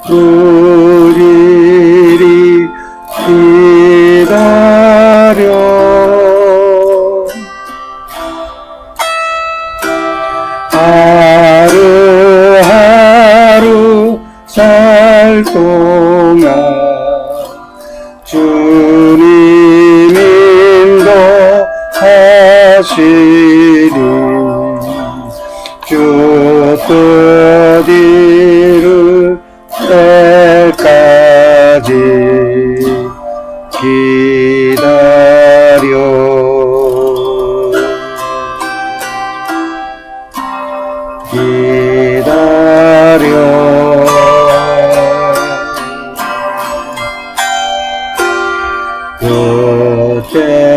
우리를 기다려 하루하루 살 동안 주님 인도하시리 주 뜻 이룰 때까지 기다려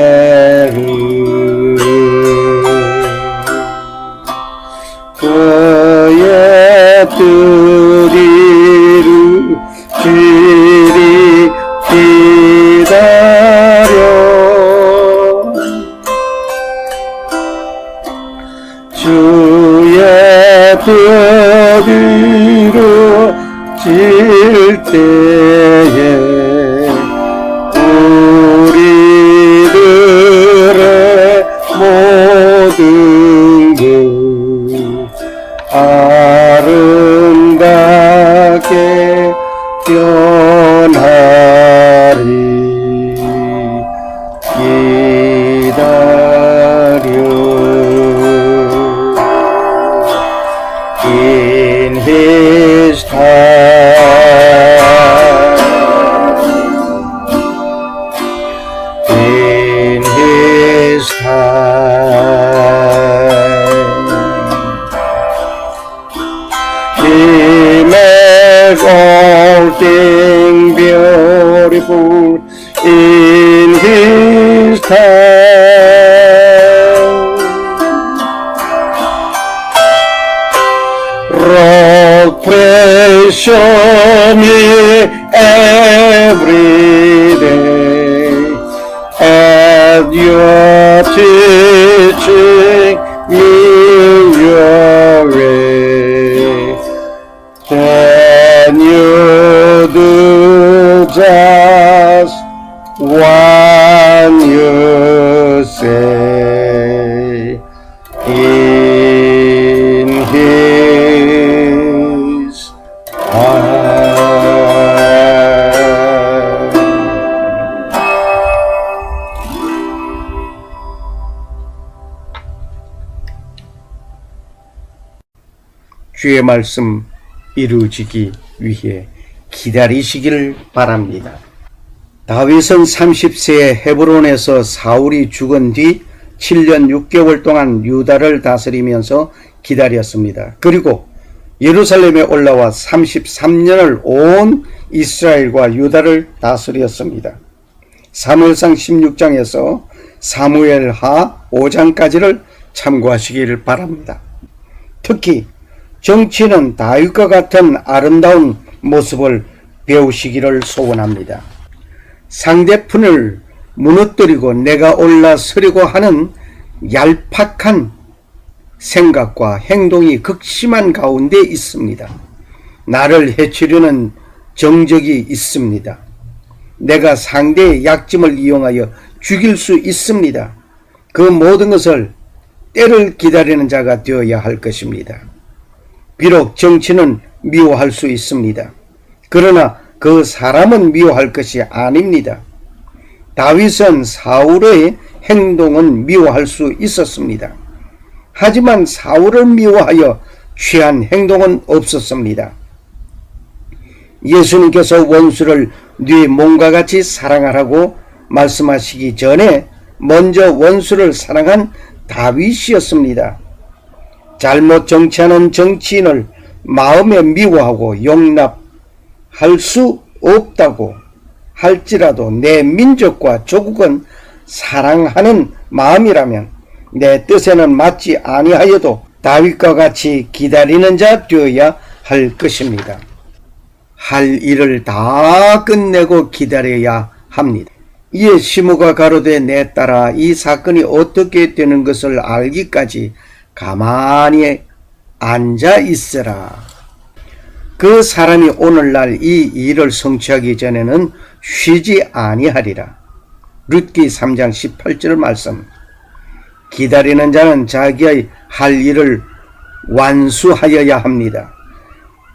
그때를 그의 뜻 이루시리 기다려 주의 뜻 이루어질 때에 우리들의 모든 것 아름답게 변하리 기다려 in his time in his time he makes all things beautiful in his time rock pressure me every day as you're teaching me your way then you do just what you say in his time. 주의 말씀 이루어지기 위해 기다리시기를 바랍니다. 다윗은 30세에 헤브론에서 사울이 죽은 뒤 7년 6개월 동안 유다를 다스리면서 기다렸습니다. 그리고 예루살렘에 올라와 33년을 온 이스라엘과 유다를 다스렸습니다. 사무엘상 16장에서 사무엘하 5장까지를 참고하시기를 바랍니다. 특히 정치는 다윗과 같은 아름다운 모습을 배우시기를 소원합니다. 상대편을 무너뜨리고 내가 올라서려고 하는 얄팍한 생각과 행동이 극심한 가운데 있습니다. 나를 해치려는 정적이 있습니다. 내가 상대의 약점을 이용하여 죽일 수 있습니다. 그 모든 것을 때를 기다리는 자가 되어야 할 것입니다. 비록 정치는 미워할 수 있습니다. 그러나 그 사람은 미워할 것이 아닙니다. 다윗은 사울의 행동은 미워할 수 있었습니다. 하지만 사울을 미워하여 취한 행동은 없었습니다. 예수님께서 원수를 네 몸과 같이 사랑하라고 말씀하시기 전에 먼저 원수를 사랑한 다윗이었습니다. 잘못 정치하는 정치인을 마음에 미워하고 용납할 수 없다고 할지라도 내 민족과 조국은 사랑하는 마음이라면 내 뜻에는 맞지 아니하여도 다윗과 같이 기다리는 자 되어야 할 것입니다. 할 일을 다 끝내고 기다려야 합니다. 이에 시므가 가로되 내 딸아 이 사건이 어떻게 되는 것을 알기까지 가만히 앉아 있으라. 그 사람이 오늘날 이 일을 성취하기 전에는 쉬지 아니하리라. 룻기 3장 18절 말씀. 기다리는 자는 자기의 할 일을 완수하여야 합니다.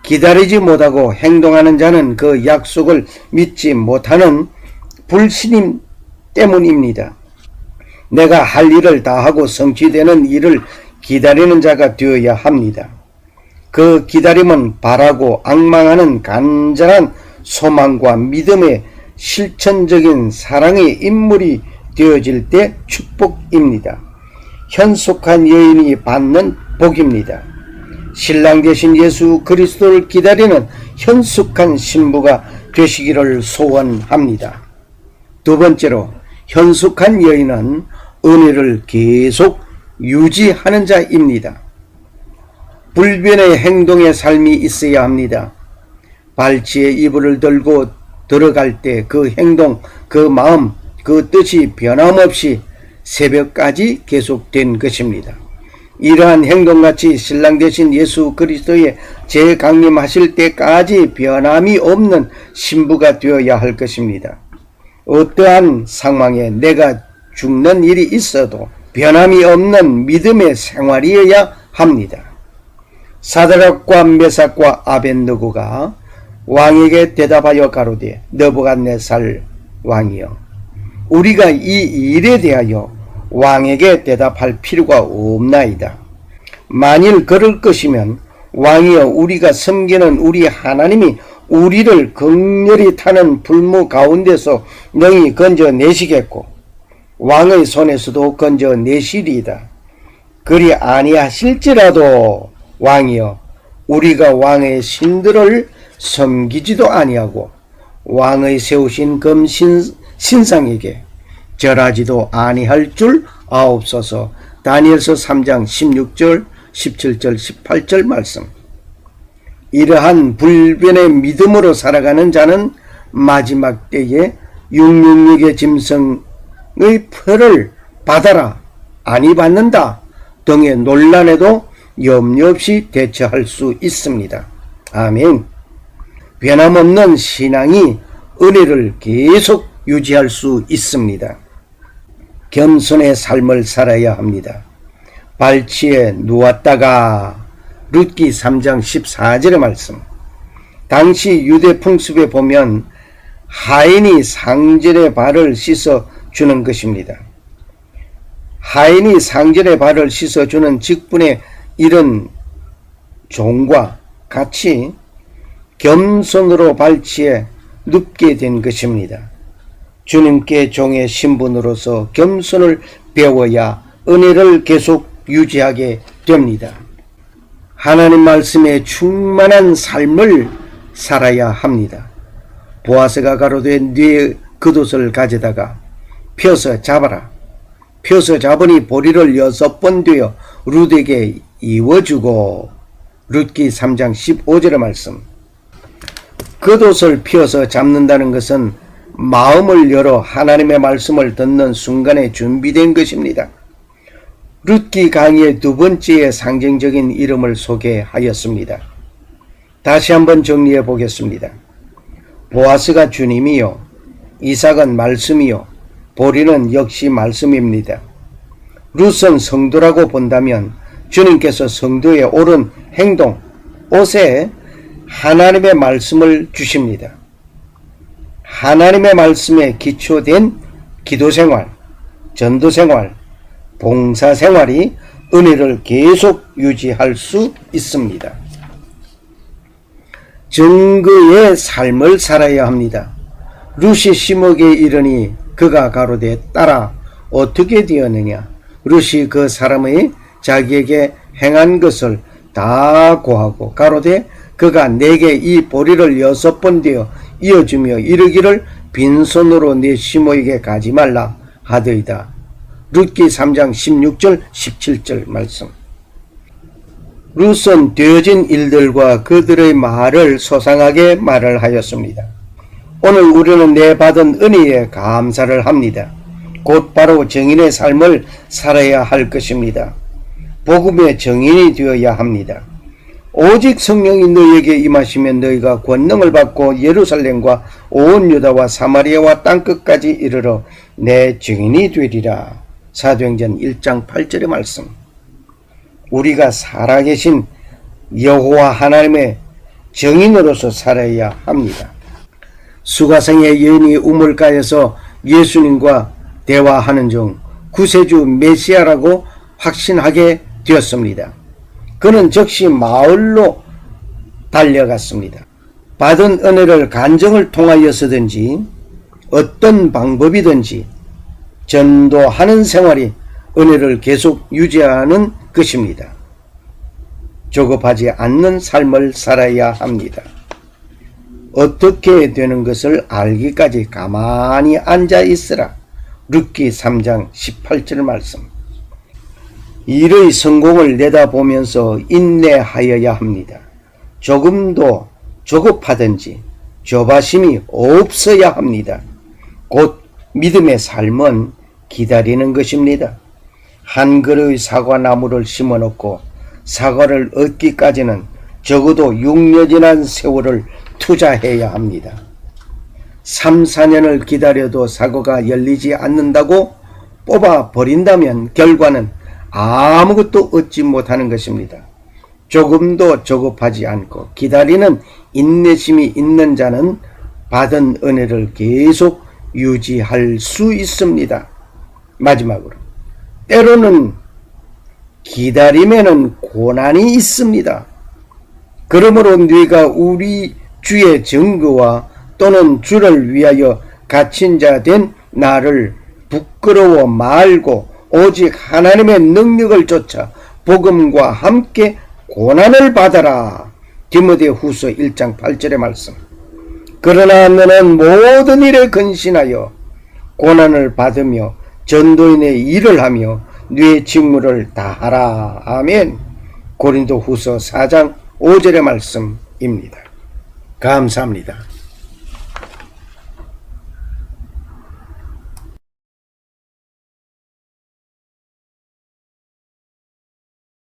기다리지 못하고 행동하는 자는 그 약속을 믿지 못하는 불신임 때문입니다. 내가 할 일을 다하고 성취되는 일을 기다리는 자가 되어야 합니다. 그 기다림은 바라고 앙망하는 간절한 소망과 믿음의 실천적인 사랑의 인물이 되어질 때 축복입니다. 현숙한 여인이 받는 복입니다. 신랑 되신 예수 그리스도를 기다리는 현숙한 신부가 되시기를 소원합니다. 두 번째로, 현숙한 여인은 은혜를 계속 유지하는 자입니다. 불변의 행동의 삶이 있어야 합니다. 발치에 이불을 들고 들어갈 때 그 행동, 그 마음, 그 뜻이 변함없이 새벽까지 계속된 것입니다. 이러한 행동같이 신랑 되신 예수 그리스도의 재강림하실 때까지 변함이 없는 신부가 되어야 할 것입니다. 어떠한 상황에 내가 죽는 일이 있어도 변함이 없는 믿음의 생활이어야 합니다. 사드락과 메삭과 아벳느고가 왕에게 대답하여 가로되, 느부갓네살 왕이여, 우리가 이 일에 대하여 왕에게 대답할 필요가 없나이다. 만일 그럴 것이면 왕이여, 우리가 섬기는 우리 하나님이 우리를 극렬히 타는 불무 가운데서 능히 건져내시겠고 왕의 손에서도 건져내시리이다. 그리 아니하실지라도 왕이여, 우리가 왕의 신들을 섬기지도 아니하고 왕의 세우신 금 신상에게 절하지도 아니할 줄 아옵소서. 다니엘서 3장 16절 17절 18절 말씀. 이러한 불변의 믿음으로 살아가는 자는 마지막 때에 666의 짐승의 표를 받아라, 아니 받는다 등의 논란에도 염려 없이 대처할 수 있습니다. 아멘. 변함없는 신앙이 은혜를 계속 유지할 수 있습니다. 겸손의 삶을 살아야 합니다. 발치에 누웠다가 룻기 3장 14절의 말씀. 당시 유대 풍습에 보면 하인이 상전의 발을 씻어 주는 것입니다. 하인이 상전의 발을 씻어 주는 직분의 이런 종과 같이 겸손으로 발치에 눕게 된 것입니다. 주님께 종의 신분으로서 겸손을 배워야 은혜를 계속 유지하게 됩니다. 하나님 말씀에 충만한 삶을 살아야 합니다. 보아스가 가로되 네 겉옷을 가져다가 펴서 잡아라. 펴서 잡으니 보리를 6번 되어 룻에게 이워주고. 룻기 3장 15절의 말씀. 겉옷을 펴서 잡는다는 것은 마음을 열어 하나님의 말씀을 듣는 순간에 준비된 것입니다. 룻기 강의의 두 번째의 상징적인 이름을 소개하였습니다. 다시 한번 정리해 보겠습니다. 보아스가 주님이요, 이삭은 말씀이요, 보리는 역시 말씀입니다. 룻은 성도라고 본다면 주님께서 성도의 옳은 행동, 옷에 하나님의 말씀을 주십니다. 하나님의 말씀에 기초된 기도생활, 전도생활, 봉사생활이 은혜를 계속 유지할 수 있습니다. 정의의 삶을 살아야 합니다. 룻이 시므게 이르니 그가 가로되 딸아 어떻게 되었느냐. 룻이 그 사람의 자기에게 행한 것을 다 고하고 가로되 그가 내게 이 보리를 6번 되어 이어주며 이르기를 빈손으로 내 시므에게 가지 말라 하더이다. 룻기 3장 16절 17절 말씀. 룻은 되어진 일들과 그들의 말을 소상하게 말을 하였습니다. 오늘 우리는 내 받은 은혜에 감사를 합니다. 곧바로 정인의 삶을 살아야 할 것입니다. 복음의 정인이 되어야 합니다. 오직 성령이 너희에게 임하시면 너희가 권능을 받고 예루살렘과 온 유다와 사마리아와 땅끝까지 이르러 내 증인이 되리라. 사도행전 1장 8절의 말씀. 우리가 살아계신 여호와 하나님의 증인으로서 살아야 합니다. 수가성의 여인이 우물가에서 예수님과 대화하는 중 구세주 메시아라고 확신하게 되었습니다. 그는 즉시 마을로 달려갔습니다. 받은 은혜를 간증을 통하여서든지 어떤 방법이든지 전도하는 생활이 은혜를 계속 유지하는 것입니다. 조급하지 않는 삶을 살아야 합니다. 어떻게 되는 것을 알기까지 가만히 앉아 있으라. 룻기 3장 18절 말씀. 일의 성공을 내다보면서 인내하여야 합니다. 조금도 조급하든지 조바심이 없어야 합니다. 곧 믿음의 삶은 기다리는 것입니다. 한 그루의 사과나무를 심어놓고 사과를 얻기까지는 적어도 6년이란 세월을 투자해야 합니다. 3, 4년을 기다려도 사과가 열리지 않는다고 뽑아버린다면 결과는 아무것도 얻지 못하는 것입니다. 조금도 조급하지 않고 기다리는 인내심이 있는 자는 받은 은혜를 계속 유지할 수 있습니다. 마지막으로, 때로는 기다림에는 고난이 있습니다. 그러므로 네가 우리 주의 증거와 또는 주를 위하여 갇힌 자 된 나를 부끄러워 말고 오직 하나님의 능력을 쫓아 복음과 함께 고난을 받아라. 디모데후서 1장 8절의 말씀. 그러나 너는 모든 일에 근신하여 고난을 받으며 전도인의 일을 하며 네 직무를 다하라. 아멘. 고린도후서 4장 5절의 말씀입니다. 감사합니다.